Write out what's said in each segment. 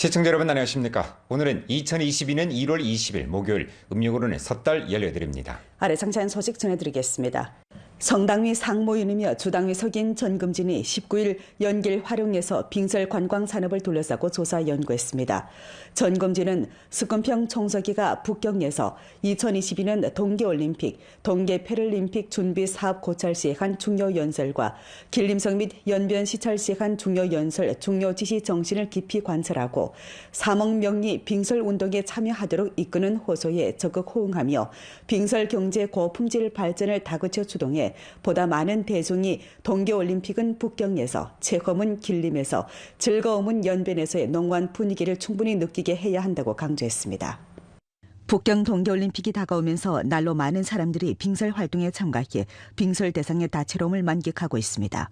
시청자 여러분 안녕하십니까? 오늘은 2022년 1월 20일 목요일, 음력으로는 섣달 열려드립니다. 아래 상세한 소식 전해드리겠습니다. 성당위 상무위원이며 주당위 석인 전금진이 19일 연길 활용해서 빙설 관광 산업을 둘러싸고 조사 연구했습니다. 전금진은 스콘평 총서기가 북경에서 2022년 동계올림픽, 동계패럴림픽 준비 사업 고찰 시행한 중요 연설과 길림성 및 연변 시찰 시행한 중요 연설, 중요 지시 정신을 깊이 관찰하고 3억 명이 빙설 운동에 참여하도록 이끄는 호소에 적극 호응하며 빙설 경제 고품질 발전을 다그쳐 주동해 보다 많은 대중이 동계올림픽은 북경에서, 체험은 길림에서, 즐거움은 연변에서의 농후한 분위기를 충분히 느끼게 해야 한다고 강조했습니다. 북경 동계올림픽이 다가오면서 날로 많은 사람들이 빙설 활동에 참가해 빙설 대상의 다채로움을 만끽하고 있습니다.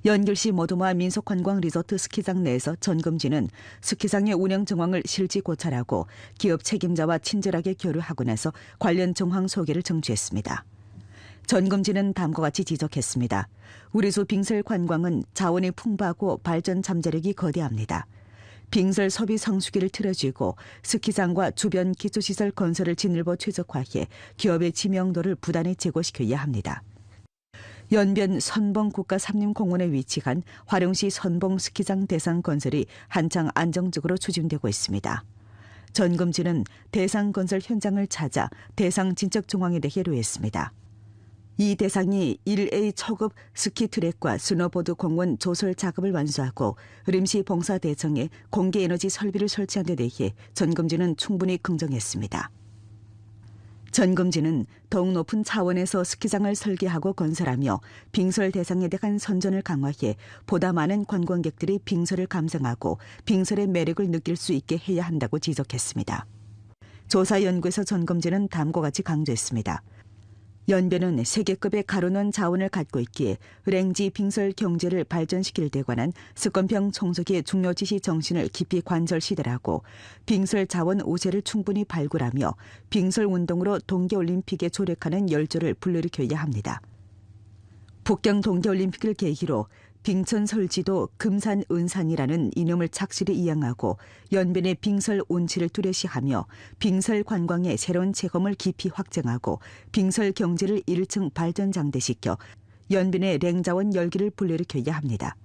연길시 모두마 민속관광 리조트 스키장 내에서 전금진은 스키장의 운영 정황을 실지 고찰하고 기업 책임자와 친절하게 교류하고 나서 관련 정황 소개를 정취했습니다. 전금진은 다음과 같이 지적했습니다. 우리수 빙설 관광은 자원이 풍부하고 발전 잠재력이 거대합니다. 빙설 소비 성수기를 틀어쥐고 스키장과 주변 기초시설 건설을 진일보 최적화해 기업의知명도를 부단히 제고시켜야 합니다. 연변 선봉 국가산림공원에 위치한 화룡시 선봉 스키장 대상 건설이 한창 안정적으로 추진되고 있습니다. 전금진은 대상 건설 현장을 찾아 대상 진척 정황에 대해 로했습니다. 이 대상이 1A 초급 스키 트랙과 스노보드 공원 조설 작업을 완수하고 림시 봉사 대청에 공기 에너지 설비를 설치한 데 대해 전금진은 충분히 긍정했습니다. 전금진은 더욱 높은 차원에서 스키장을 설계하고 건설하며 빙설 대상에 대한 선전을 강화해 보다 많은 관광객들이 빙설을 감상하고 빙설의 매력을 느낄 수 있게 해야 한다고 지적했습니다. 조사 연구에서 전금진은 다음과 같이 강조했습니다. 연변은 세계급의 가로는 자원을 갖고 있기에 랭지 빙설 경제를 발전시킬 데 관한 스콘평 총서기의 중요 지시 정신을 깊이 관철시대라고 빙설 자원 우세를 충분히 발굴하며 빙설 운동으로 동계올림픽에 조력하는 열조를 불러일으켜야 합니다. 북경 동계올림픽을 계기로 빙천 설지도 금산 은산이라는 이념을 착실히 이양하고 연변의 빙설 운치를 뚜렷이하며 빙설 관광의 새로운 체험을 깊이 확장하고 빙설 경제를 1층 발전장대시켜 연변의 랭자원 열기를 불러일으켜야 합니다.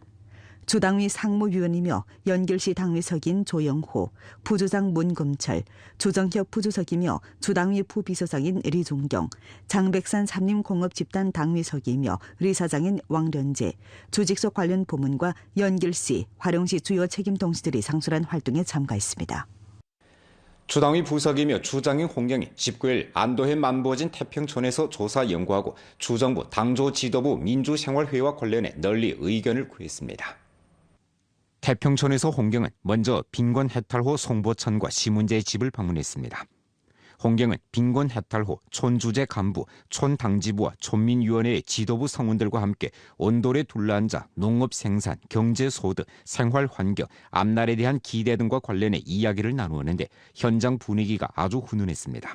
주당위 상무위원이며 연길시 당위석인 조영호, 부주장 문금철, 주정협 부주석이며 주당위 부비서장인 리종경, 장백산 삼림공업집단 당위석이며 리사장인 왕련재, 주직소 관련 부문과 연길시, 화룡시 주요 책임 동지들이 상술한 활동에 참가했습니다. 주당위 부석이며 주장인 홍경이 19일 안도해 만부어진 태평촌에서 조사 연구하고 주정부 당조 지도부 민주생활회와 관련해 널리 의견을 구했습니다. 태평촌에서 홍경은 먼저 빈곤 해탈호 송보천과 시문재의 집을 방문했습니다. 홍경은 빈곤 해탈 후 촌주재 간부, 촌당지부와 촌민위원회의 지도부 성원들과 함께 온돌에 둘러앉아 농업 생산, 경제 소득, 생활 환경, 앞날에 대한 기대 등과 관련해 이야기를 나누었는데 현장 분위기가 아주 훈훈했습니다.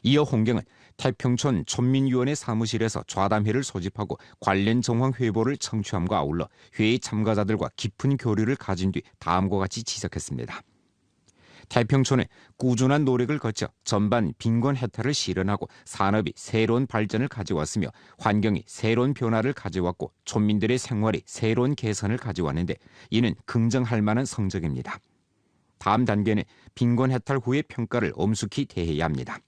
이어 홍경은 태평촌 촌민위원회 사무실에서 좌담회를 소집하고 관련 정황 회보를 청취함과 아울러 회의 참가자들과 깊은 교류를 가진 뒤 다음과 같이 지적했습니다. 태평촌은 꾸준한 노력을 거쳐 전반 빈곤 해탈을 실현하고 산업이 새로운 발전을 가져왔으며 환경이 새로운 변화를 가져왔고 촌민들의 생활이 새로운 개선을 가져왔는데 이는 긍정할 만한 성적입니다. 다음 단계는 빈곤 해탈 후의 평가를 엄숙히 대해야 합니다.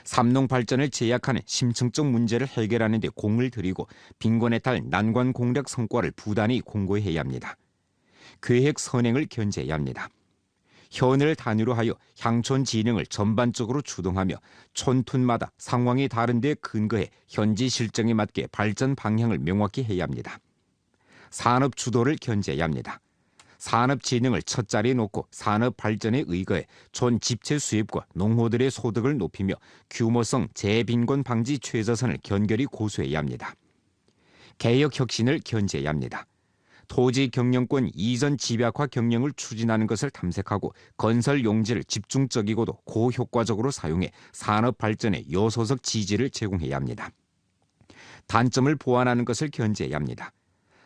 삼농 발전을 제약하는 심층적 문제를 해결하는 데 공을 들이고 빈곤 해탈 난관 공략 성과를 부단히 공고해야 합니다. 계획 선행을 견제해야 합니다. 현을 단위로 하여 향촌 진흥을 전반적으로 주동하며 촌툰마다 상황이 다른 데 근거해 현지 실정에 맞게 발전 방향을 명확히 해야 합니다. 산업 주도를 견제해야 합니다. 산업 진흥을 첫 자리에 놓고 산업 발전에 의거해 촌 집체 수입과 농호들의 소득을 높이며 규모성 재빈곤 방지 최저선을 견결히 고수해야 합니다. 개혁 혁신을 견제해야 합니다. 토지 경영권 이전 집약화 경영을 추진하는 것을 탐색하고 건설 용지를 집중적이고도 고효과적으로 사용해 산업 발전에 요소적 지지를 제공해야 합니다. 단점을 보완하는 것을 견제해야 합니다.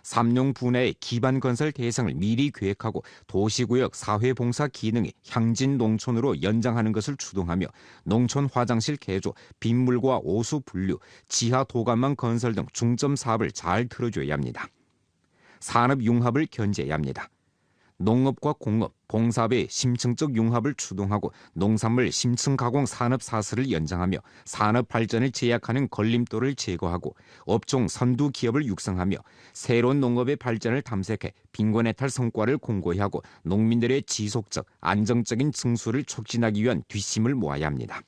삼룡 분야의 기반 건설 대상을 미리 계획하고 도시구역 사회봉사 기능이 향진 농촌으로 연장하는 것을 주동하며 농촌 화장실 개조, 빗물과 오수 분류, 지하 도감망 건설 등 중점 사업을 잘 틀어줘야 합니다. 산업 융합을 견제해야 합니다. 농업과 공업, 봉사업의 심층적 융합을 추동하고 농산물 심층 가공 산업 사슬을 연장하며 산업 발전을 제약하는 걸림돌을 제거하고 업종 선두 기업을 육성하며 새로운 농업의 발전을 탐색해 빈곤해탈 성과를 공고히 하고 농민들의 지속적, 안정적인 증수를 촉진하기 위한 뒷심을 모아야 합니다.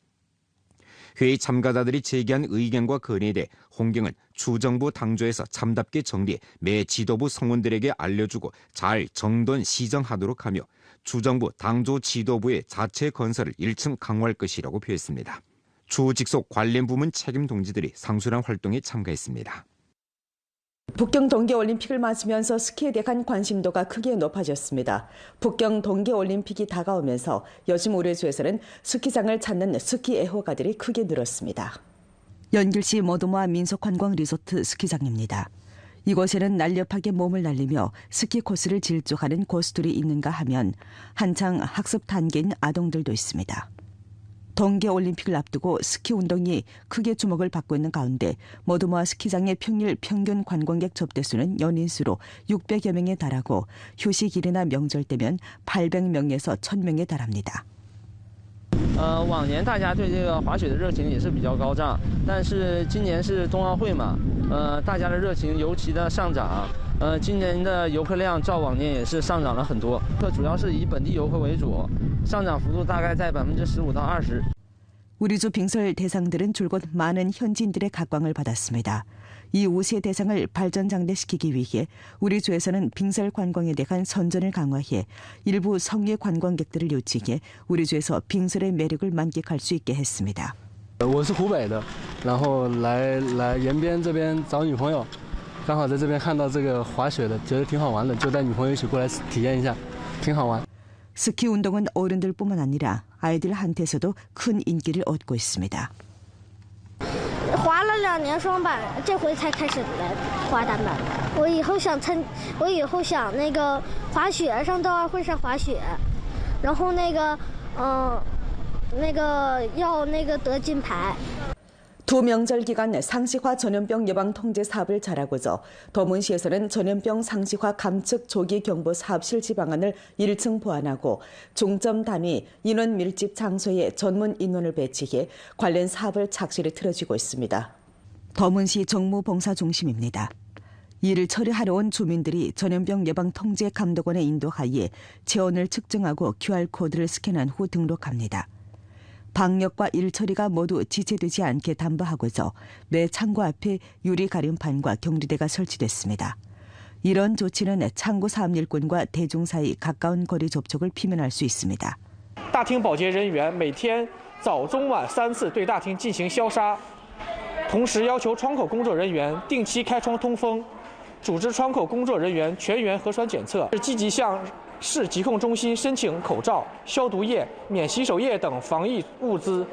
회의 참가자들이 제기한 의견과 건의에 대해 홍경은 주정부 당조에서 참답게 정리해 매 지도부 성원들에게 알려주고 잘 정돈 시정하도록 하며 주정부 당조 지도부의 자체 건설을 1층 강화할 것이라고 표했습니다. 주 직속 관련 부문 책임 동지들이 상수란 활동에 참가했습니다. 북경 동계올림픽을 맞으면서 스키에 대한 관심도가 크게 높아졌습니다. 북경 동계올림픽이 다가오면서 요즘 우리주에서는 스키장을 찾는 스키 애호가들이 크게 늘었습니다. 연길시 모두모아 민속관광 리조트 스키장입니다. 이곳에는 날렵하게 몸을 날리며 스키 코스를 질주하는 고수들이 있는가 하면 한창 학습 단계인 아동들도 있습니다. 동계올림픽을 앞두고 스키 운동이 크게 주목을 받고 있는 가운데 모두모아 스키장의 평일 평균 관광객 접대 수는 연인 수로 600여 명에 달하고 휴식일이나 명절 때면 800명에서 1000명에 달합니다. 往年大家对这个滑雪的热情也是比较高涨，但是今年是冬奥会嘛，大家的热情尤其的上涨。今年的游客量较往年也是上涨了很多，主要是以本地游客为主，上涨幅度大概在15%到20%。 우리주 빙설 대상들은 줄곧 많은 현지인들의 각광을 받았습니다. 이 우세 대상을 발전장대시키기 위해 우리주에서는 빙설 관광에 대한 선전을 강화해 일부 성의 관광객들을 요청해 우리주에서 빙설의 매력을 만끽할 수 있게 했습니다. 我是湖北的，然后来延边这边找女朋友，刚好在这边看到这个滑雪的，觉得挺好玩的，就带女朋友一起过来体验一下，挺好玩。 스키 운동은 어른들뿐만 아니라 아이들한테서도 큰 인기를 얻고 있습니다. 滑了2年双板，这回才开始来滑单板。我以后想那个滑雪，上冬奥会上滑雪，然后要得金牌。 두 명절 기간 상시화 전염병 예방 통제 사업을 잘하고자 도문시에서는 전염병 상시화 감축 조기 경보 사업 실시 방안을 1층 보완하고 중점 단위 인원 밀집 장소에 전문 인원을 배치해 관련 사업을 착실히 틀어쥐고 있습니다. 도문시 정무봉사 중심입니다. 이를 처리하러 온 주민들이 전염병 예방 통제 감독원의 인도하에 체온을 측정하고 QR코드를 스캔한 후 등록합니다. 방역과 일처리가 모두 지체되지 않게 담보하고서 매 창고 앞에 유리 가림판과 경리대가 설치됐습니다. 이런 조치는 창고 사업 일꾼과 대중 사이 가까운 거리 접촉을 피면할 수 있습니다. 大厅保洁人员每天早中晚3次对大厅进行消杀，同时要求窗口工作人员定期开窗通风，组织窗口工作人员全员核酸检测，积极向 市疾控中心申请口罩、消毒液、免洗手液等防疫物资，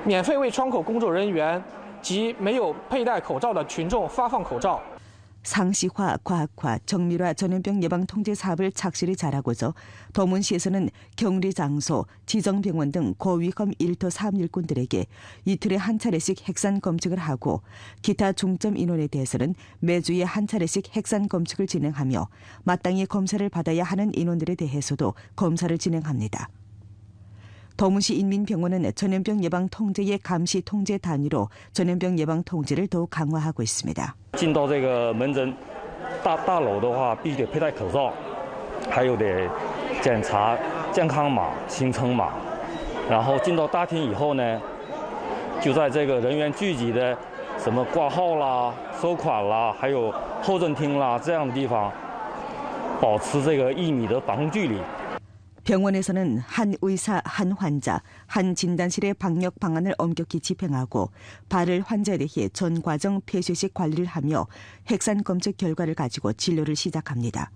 免费为窗口工作人员及没有佩戴口罩的群众发放口罩。 상시화, 과학화, 정밀화 전염병 예방 통제 사업을 착실히 잘하고서 도문시에서는 격리 장소, 지정병원 등 고위험 1터 사업 일꾼들에게 이틀에 한 차례씩 핵산 검측을 하고 기타 중점 인원에 대해서는 매주에 한 차례씩 핵산 검측을 진행하며 마땅히 검사를 받아야 하는 인원들에 대해서도 검사를 진행합니다. 도문시 인민병원은 전염병 예방 통제의 감시 통제 단위로 전염병 예방 통제를 더욱 강화하고 있습니다. 进到这个门诊大楼的话，必须得佩戴口罩，还有得检查健康码、行程码。然后进到大厅以后呢，就在这个人员聚集的什么挂号啦、收款啦，还有候诊厅啦这样的地方，保持这个1米的防护距离。 병원에서는 한 의사, 한 환자, 한 진단실의 방역 방안을 엄격히 집행하고 발열 환자에 대해 전 과정 폐쇄식 관리를 하며 핵산 검측 결과를 가지고 진료를 시작합니다.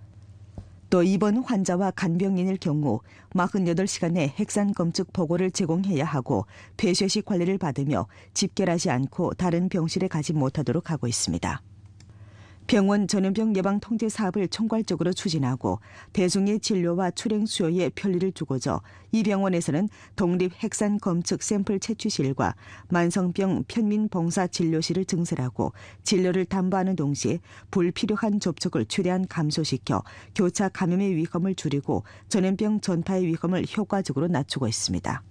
또 입원 환자와 간병인일 경우 48시간의 핵산 검측 보고를 제공해야 하고 폐쇄식 관리를 받으며 집결하지 않고 다른 병실에 가지 못하도록 하고 있습니다. 병원 전염병 예방 통제 사업을 총괄적으로 추진하고 대중의 진료와 출행 수요에 편리를 주고자 이 병원에서는 독립 핵산 검측 샘플 채취실과 만성병 편민 봉사 진료실을 증설하고 진료를 담보하는 동시에 불필요한 접촉을 최대한 감소시켜 교차 감염의 위험을 줄이고 전염병 전파의 위험을 효과적으로 낮추고 있습니다.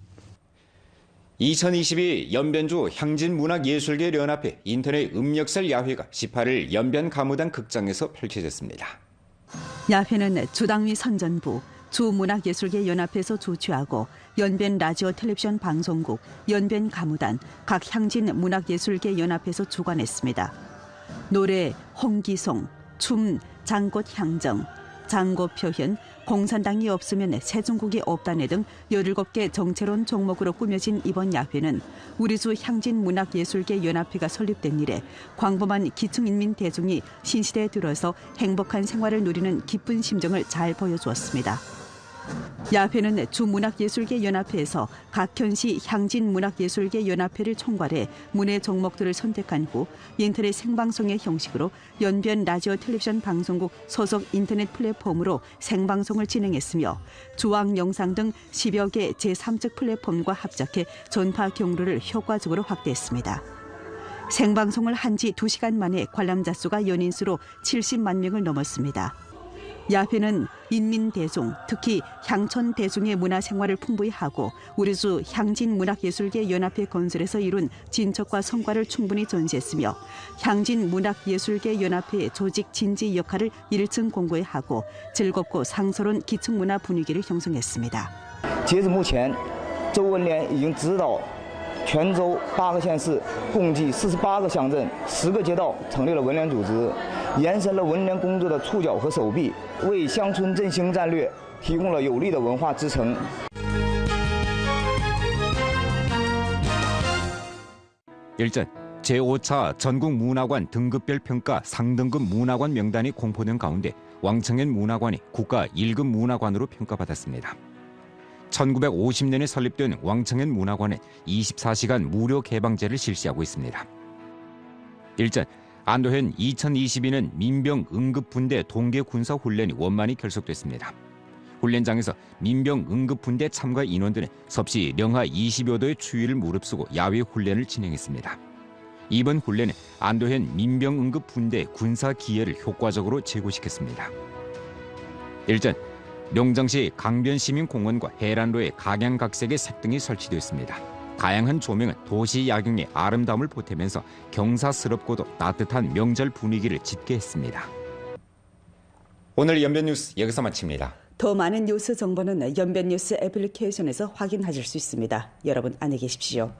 2022 연변주 향진문학예술계 연합회 인터넷 음력설 야회가 18일 연변 가무단 극장에서 펼쳐졌습니다. 야회는 주당위 선전부, 주문학예술계 연합회에서 주최하고 연변 라디오 텔레비전 방송국, 연변 가무단, 각 향진 문학예술계 연합회에서 주관했습니다. 노래, 홍기송, 춤, 장꽃 향정, 장고 표현, 공산당이 없으면 새중국이 없다네 등 17개 정체론 종목으로 꾸며진 이번 야회는 우리주 향진문학예술계 연합회가 설립된 이래 광범한 기층인민 대중이 신시대에 들어서 행복한 생활을 누리는 기쁜 심정을 잘 보여주었습니다. 야회는 주문학예술계 연합회에서 각 현시 향진문학예술계 연합회를 총괄해 문예 종목들을 선택한 후 인터넷 생방송의 형식으로 연변 라디오 텔레비전 방송국 소속 인터넷 플랫폼으로 생방송을 진행했으며 주황 영상 등 10여 개 제3측 플랫폼과 합작해 전파 경로를 효과적으로 확대했습니다. 생방송을 한 지 2시간 만에 관람자 수가 연인 수로 70만 명을 넘었습니다. 야회는 인민 대중, 특히 향촌 대중의 문화생활을 풍부히 하고 우리주 향진문학예술계 연합회 건설에서 이룬 진척과 성과를 충분히 전시했으며 향진문학예술계 연합회의 조직 진지 역할을 1층 공고히 하고 즐겁고 상서로운 기층문화 분위기를 형성했습니다. 截至目前，周文联已经指导全州8个县市，共计48个乡镇、10个街道，成立了文联组织，延伸了文联工作的触角和手臂，为乡村振兴战略提供了有力的文化支撑。 일전 제5차 전국문화관 등급별 평가 상등급 문화관 명단이 공포된 가운데 왕청현 문화관이 국가 1급 문화관으로 평가받았습니다. 1950년에 설립된 왕청현 문화관은 24시간 무료 개방제를 실시하고 있습니다. 일전 안도현 2022년 민병 응급분대 동계 군사 훈련이 원만히 결속됐습니다. 훈련장에서 민병 응급분대 참가 인원들은 섭씨 영하 20여 도의 추위를 무릅쓰고 야외 훈련을 진행했습니다. 이번 훈련은 안도현 민병 응급분대 군사 기회를 효과적으로 제고시켰습니다. 일전 용정시 강변시민공원과 해란로에 각양각색의 색등이 설치되었습니다. 다양한 조명은 도시 야경의 아름다움을 보태면서 경사스럽고도 따뜻한 명절 분위기를 짙게 했습니다. 오늘 연변 뉴스 여기서 마칩니다. 더 많은 뉴스 정보는 연변 뉴스 애플리케이션에서 확인하실 수 있습니다. 여러분 안녕히 계십시오.